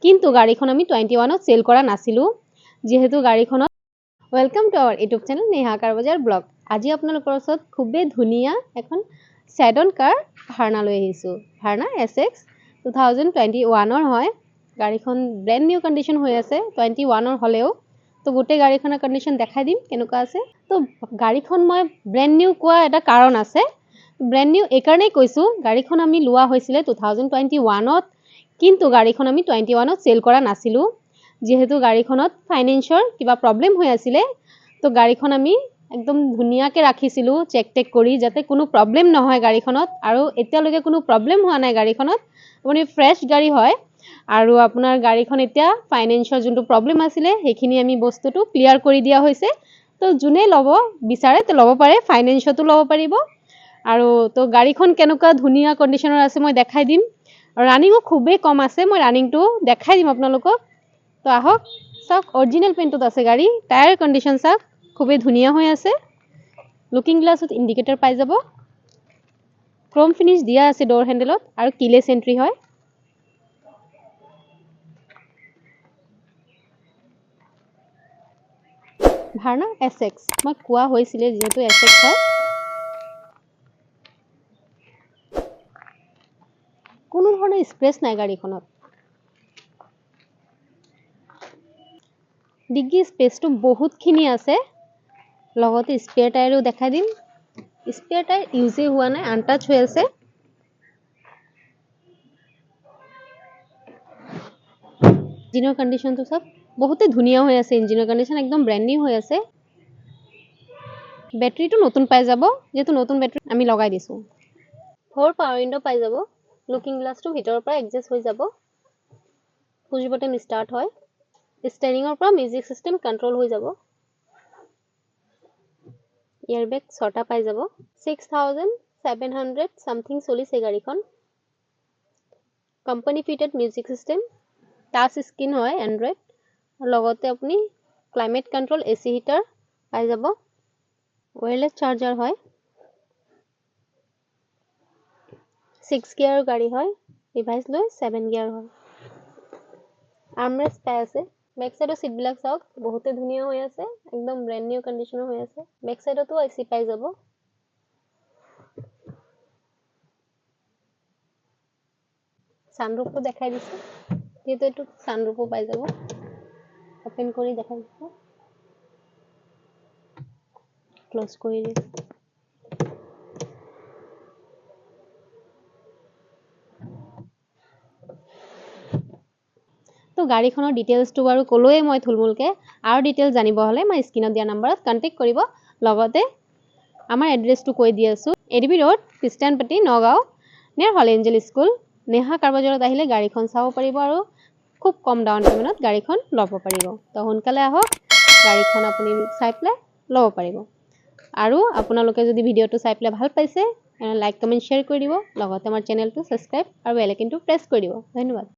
কিন্তু গাড়ীখন আমি 21ত সেল কৰা নাছিলো যেহেতু গাড়ীখনত welcome to our YouTube channel Neha car Bazar vlog আজি আপোনালোকৰ ওচৰত খুবেই ধুনীয়া এখন সেডন কাৰ ভাৰ্না লৈ আহিছো ভাৰ্না SX 2021ৰ হয় গাড়ীখন ব্ৰ্যান্ড নিউ কন্ডিশন হৈ আছে 21ৰ হলেও তো গোটে গাড়ীখনৰ কন্ডিশন দেখাই দিম কেনেকুৱা আছে তো গাড়ীখন মই ব্ৰ্যান্ড নিউ কোৱা এটা কাৰণ আছে ব্ৰ্যান্ড নিউ একাৰণে কৈছো গাড়ীখন আমি লোৱা হৈছিল 2021ত কিন্তু গাড়ীখন আমি 21ত সেল কৰা নাছিলো যেহেতু গাড়ীখনত ফাইনান্সৰ কিবা প্ৰবলেম হৈ আছিল তো গাড়ীখন আমি একদম ধুনিয়াকে ৰাখিছিলো চেক টেক কৰি যাতে কোনো প্ৰবলেম নহয় গাড়ীখনত আৰু এতিয়ালৈকে কোনো প্ৰবলেম হোৱা নাই গাড়ীখনত আপুনি ফ্ৰেশ গাড়ী হয় আৰু আপোনাৰ গাড়ীখন এতিয়া ফাইনান্সৰ যোনটো প্ৰবলেম আছিল হেখিনি আমি বস্তুটো ক্লিয়াৰ কৰি দিয়া হৈছে তো জুনে লব বিচাৰে তো লব পাৰে ফাইনান্সটো লব পাৰিব আৰু তো গাড়ীখন কেনেকুৱা ধুনিয়া কন্ডিশনৰ আছে মই দেখাই দিম ৰানিংও খুবেই কম আছে মই ৰানিংটো দেখাই দিম আপোনালোকক তো আহক সব অৰিজিনাল পেইণ্টত আছে গাড়ী টায়াৰ কন্ডিশন সব খুবেই ধুনিয়া হৈ আছে লুকিং গ্লাছত ইন্ডিকেটৰ পাই যাব ক্ৰোম ফিনিশ দিয়া আছে ডোৰ হ্যান্ডেলত আৰু কিলেছ এন্ট্ৰি হয় ভাৰ্না SX মই কোৱা হৈছিল যেহেতু SX হয় কোনো ধৰণৰ স্ক্ৰেচ নাই গাড়ীখনত ডিগ্গি স্পেসটো বহুতখিনি আছে লগতে স্পেয়াৰ টায়াৰো দেখাই দিম স্পেয়াৰ টায়াৰ ইউজে হোৱা নাই আনটাচ হৈ আছে ইঞ্জিনৰ কন্ডিশনটো সব বহুতে ধুনিয়া হৈ আছে ইঞ্জিনৰ কন্ডিশন একদম ব্ৰ্যান্ড নিউ হৈ আছে ব্যাটাৰীটো নতুন পাই যাব যেহেতু নতুন ব্যাটাৰী আমি লগাই দিছো 4 পাৱাৰ উইন্ডো পাই যাব লুকিং গ্লাছটো ভিতৰৰ পৰা এডজাস্ট হৈ যাব পুশ বটন ষ্টাৰ্ট হয় স্টেৰিংৰ পৰা মিউজিক সিস্টেম কন্ট্ৰোল হৈ যাব এয়াৰবেগ ছটা পাই যাব 6700 সামথিং চলিছে গাড়ীখন company fitted music system touch screen হয় এন্ড্রয়েড লগতে আপনি ক্লাইমেট কন্ট্ৰোল এসি হিটাৰ পাই যাব ওয়্যাৰলেস চাৰ্জাৰ হয় 6 গিয়াৰ গাড়ী হয় ৰিভাইস লৈ 7 গিয়াৰ হয় আৰ্মৰেস্ট পাই আছে বেক সাইডৰ সিট বিলাক চাওক বহুতে ধুনিয়া হৈ আছে একদম ব্ৰ্যান্ড নিউ কন্ডিশনৰ হৈ আছে বেক সাইডতো এসি পাই যাব সানৰুফটো দেখাই দিছে যেহেতু এটো সানৰুফও পাই যাব ওপেন কৰি দেখাই দিছে ক্লোজ কৰি দিছে তো গাড়ীখনৰ ডিটেইলছটো বাৰু কলোৱে মই থুলমুলকে আৰু ডিটেইলছ জানিব হলে মই স্ক্ৰিনত দিয়া নম্বৰত কন্টাক্ট কৰিব লগতে আমাৰ এড্ৰেছটো কৈ দি আছো এডিবি ৰোড খ্ৰীষ্টানপট্টি নগাঁও নিয়াৰ হল এঞ্জেল স্কুল নেহা কাৰবাজাৰত আহিলে গাড়ীখন চাব পাৰিব আৰু খুব কম ডাউন পেমেন্টত গাড়ীখন ল'ব পাৰিব তো সোনকালে আহক গাড়ীখন আপুনি চাই প্লে ল'ব পাৰিব আৰু আপোনালোকে যদি ভিডিওটো চাই প্লে ভাল পাইছে লাইক কমেন্ট শেয়াৰ কৰি দিব লগতে আমাৰ চেনেলটো সাবস্ক্ৰাইব আৰু বেল আইকনটো প্ৰেছ কৰি দিব ধন্যবাদ